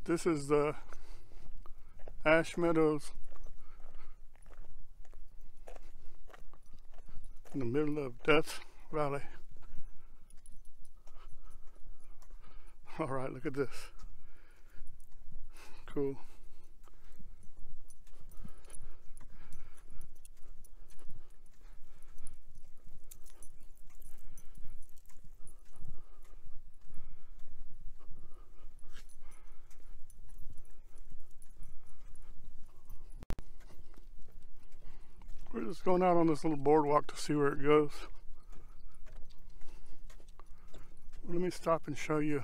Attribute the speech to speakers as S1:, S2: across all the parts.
S1: This is the Ash Meadows in the middle of Death Valley. Alright, look at this. Cool. We're just going out on this little boardwalk to see where it goes. Let me stop and show you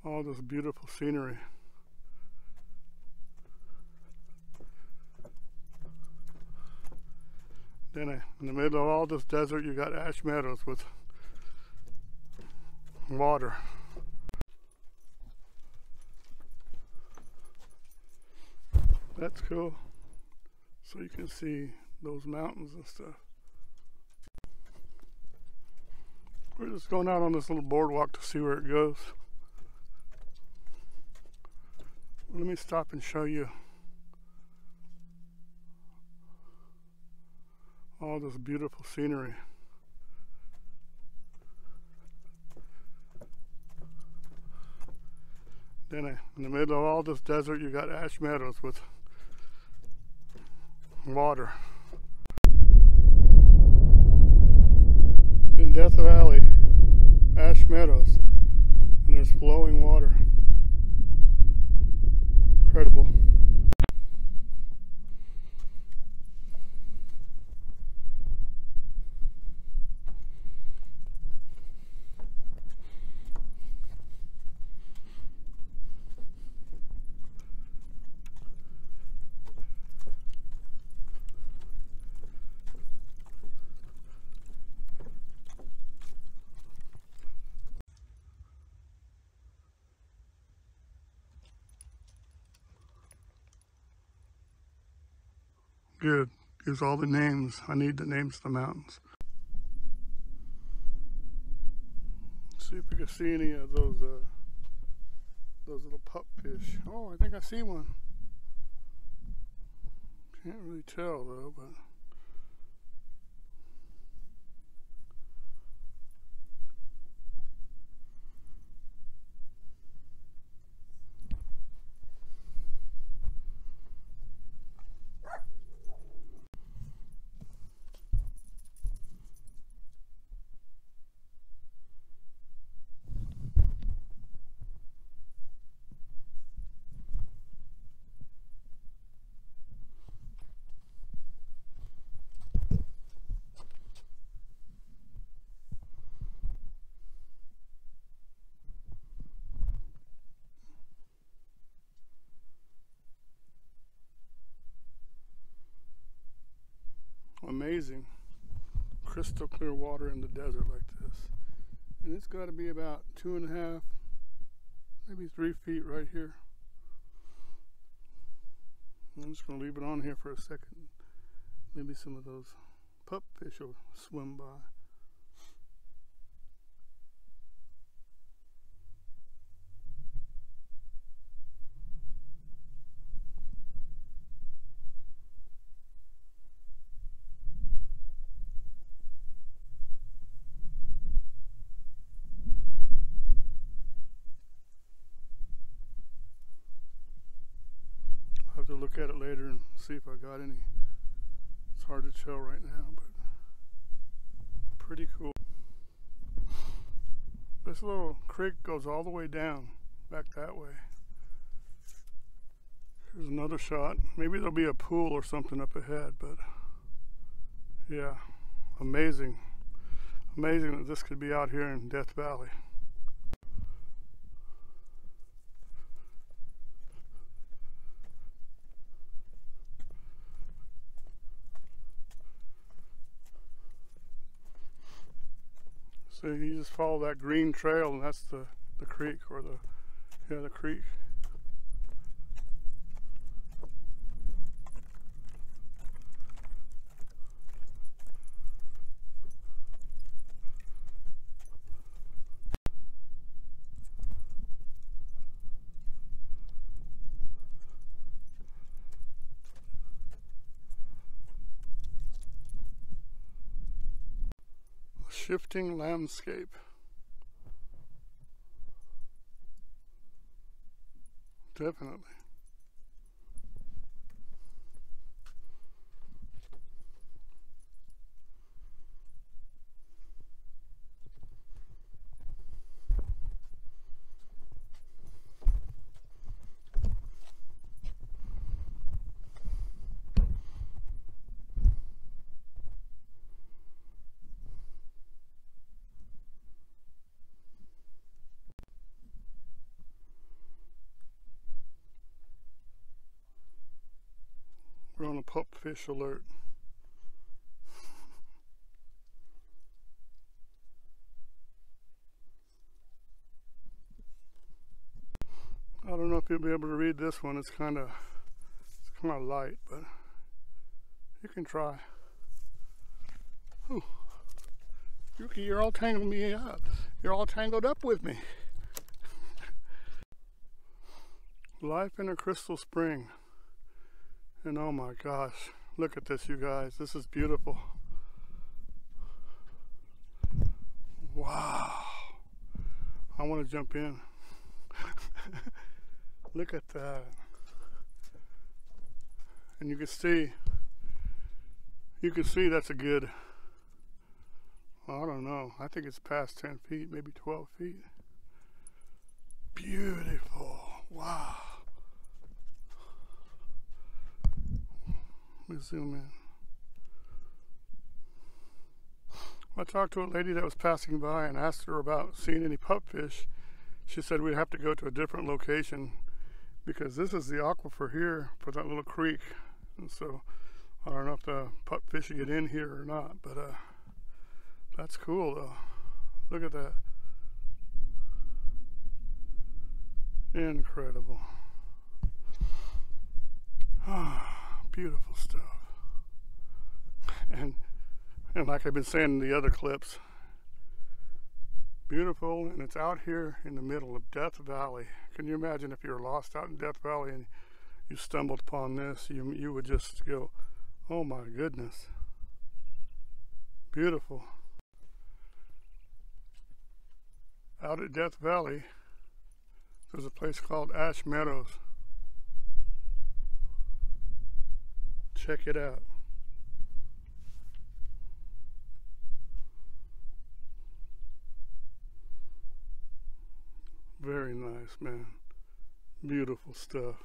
S1: all this beautiful scenery. Then in the middle of all this desert, you got Ash Meadows with water. That's cool. So you can see those mountains and stuff. We're just going out on this little boardwalk to see where it goes. Let me stop and show you all this beautiful scenery. Then in the middle of all this desert, you got Ash Meadows with water. In Death Valley, Ash Meadows, and there's flowing water. Incredible. Good. Gives all the names. I need the names of the mountains. Let's see if we can see any of those little pup fish. Oh, I think I see one. Can't really tell though, but amazing crystal clear water in the desert like this. And it's got to be about 2.5, maybe 3 feet right here. I'm just going to leave it on here for a second. Maybe some of those pup fish will swim by. To look at it later and see if I got any. It's hard to tell right now, but pretty cool. This little creek goes all the way down, back that way. Here's another shot. Maybe there'll be a pool or something up ahead, but yeah, amazing. Amazing that this could be out here in Death Valley. So you just follow that green trail, and that's the creek, or the creek. shifting landscape. Definitely. We're on a pupfish alert. I don't know if you'll be able to read this one. It's kind of light, but you can try. Ooh. Yuki, you're all tangled me up. You're all tangled up with me. Life in a crystal spring. And oh my gosh, look at this, you guys. This is beautiful. Wow. I want to jump in. Look at that. And you can see that's a good, I don't know, I think it's past 10 feet, maybe 12 feet. Beautiful. Wow. Let me zoom in. I talked to a lady that was passing by and asked her about seeing any pupfish. She said we'd have to go to a different location because this is the aquifer here for that little creek. And so I don't know if the pupfish get in here or not, but that's cool though. Look at that. Incredible. Beautiful stuff. And like I've been saying in the other clips, beautiful, and it's out here in the middle of Death Valley. Can you imagine if you were lost out in Death Valley and you stumbled upon this? You would just go, oh my goodness. Beautiful. Out at Death Valley, there's a place called Meadows. Check it out. Very nice, man. Beautiful stuff.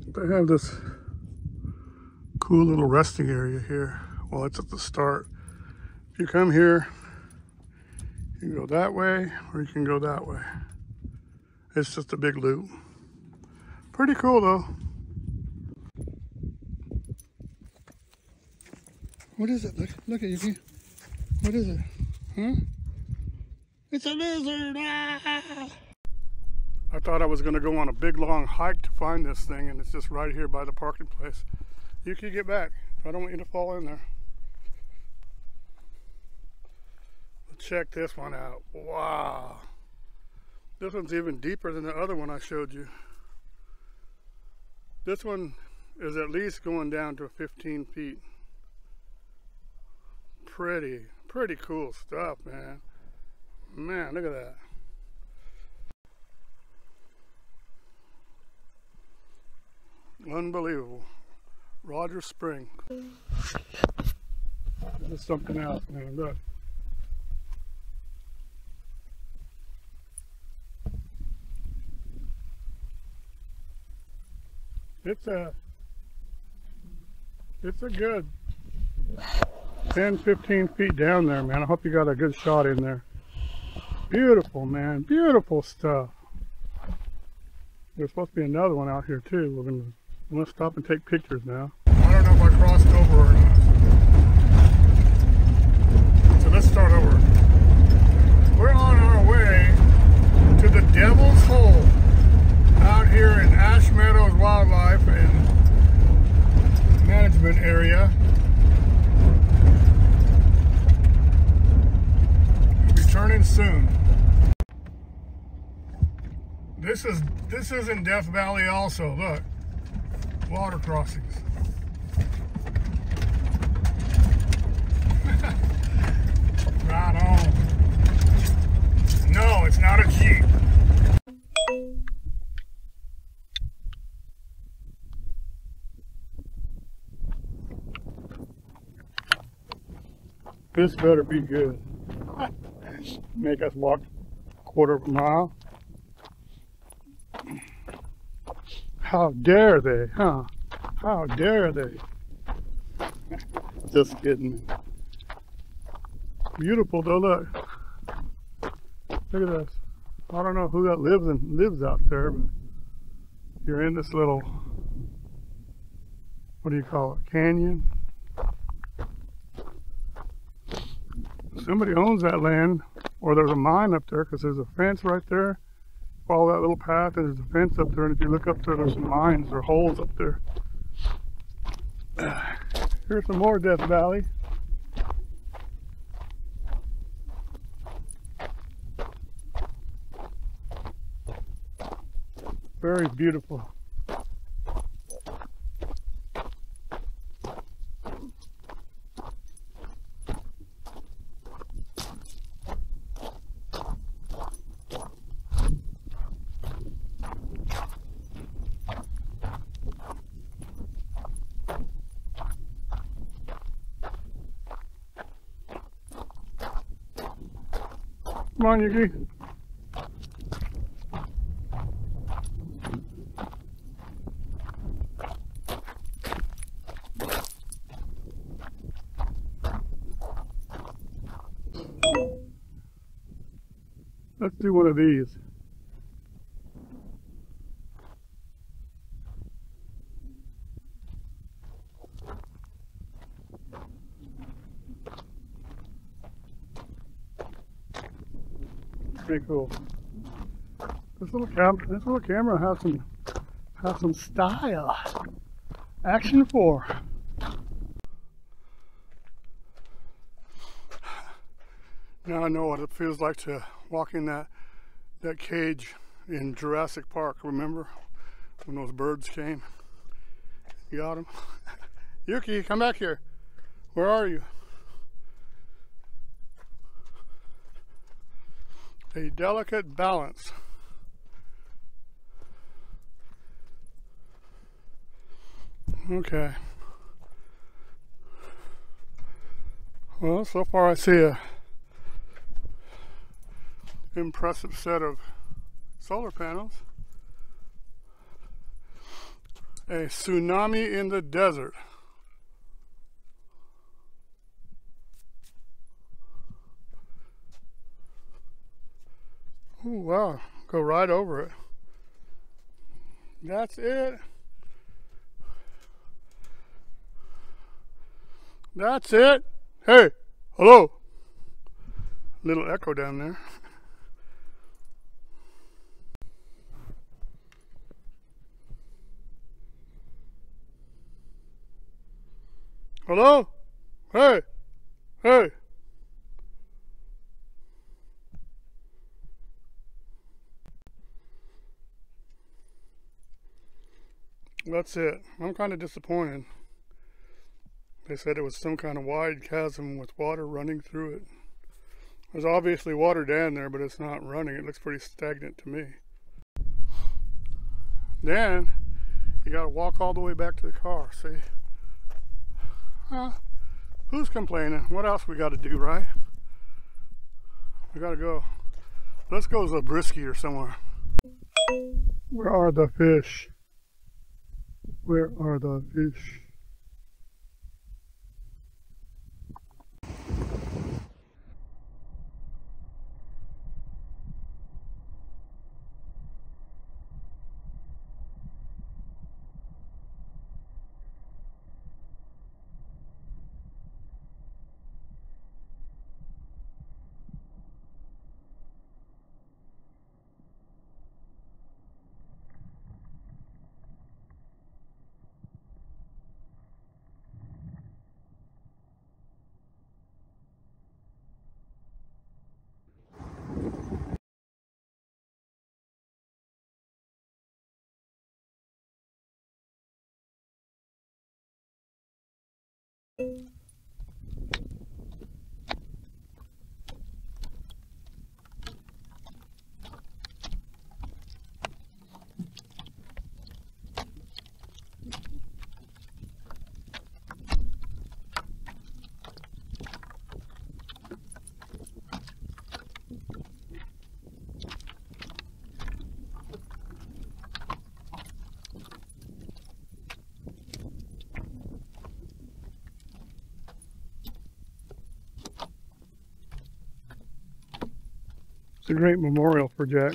S1: They have this cool little resting area here. Well, it's at the start. If you come here, you can go that way or you can go that way. It's just a big loop. Pretty cool though. What is it? Look at you. What is it? Huh? It's a lizard! Ah! I thought I was going to go on a big long hike to find this thing, and it's just right here by the parking place. You can get back. I don't want you to fall in there. But check this one out. Wow. This one's even deeper than the other one I showed you. This one is at least going down to 15 feet. Pretty cool stuff, man. Man, look at that. Unbelievable. Rogers Spring. This is something else, man. Look. It's a good 10-15 feet down there, man. I hope you got a good shot in there. Beautiful, man. Beautiful stuff. There's supposed to be another one out here too. We're gonna stop and take pictures now. I don't know if I crossed over or not. So let's start over. We're on our way to the Devil's Hole out here in Meadows Wildlife and Management Area. Returning soon. This is in Death Valley also. Look, water crossings. Right on. No, it's not a Jeep. This better be good. Make us walk a quarter of a mile. How dare they, huh? How dare they? Just kidding. Beautiful though, look. Look at this. I don't know who that lives out there, but you're in this little, what do you call it, canyon? Somebody owns that land, or there's a mine up there, because there's a fence right there. Follow that little path, and there's a fence up there, and if you look up there, there's some mines or holes up there. Here's some more Death Valley. Very beautiful. Come on, Yuki. Let's do one of these. Pretty cool. This little camera has some style. Action 4. Now I know what it feels like to walk in that cage in Jurassic Park. Remember when those birds came? You got them? Yuki, come back here. Where are you? A delicate balance. Okay. Well, so far I see a impressive set of solar panels. A tsunami in the desert. Ooh, wow, go right over it. That's it. That's it. Hey, hello. Little echo down there. Hello? Hey, hey. That's it. I'm kind of disappointed. They said it was some kind of wide chasm with water running through it. There's obviously water down there, but it's not running. It looks pretty stagnant to me. Then, you gotta walk all the way back to the car, see? Who's complaining? What else we gotta do, right? We gotta go. Let's go to Zabriskie or somewhere. Where are the fish? Where are the fish? It's a great memorial for Jack.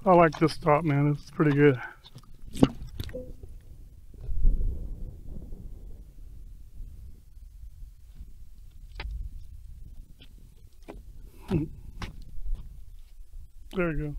S1: I like this stop, man. It's pretty good. There you go.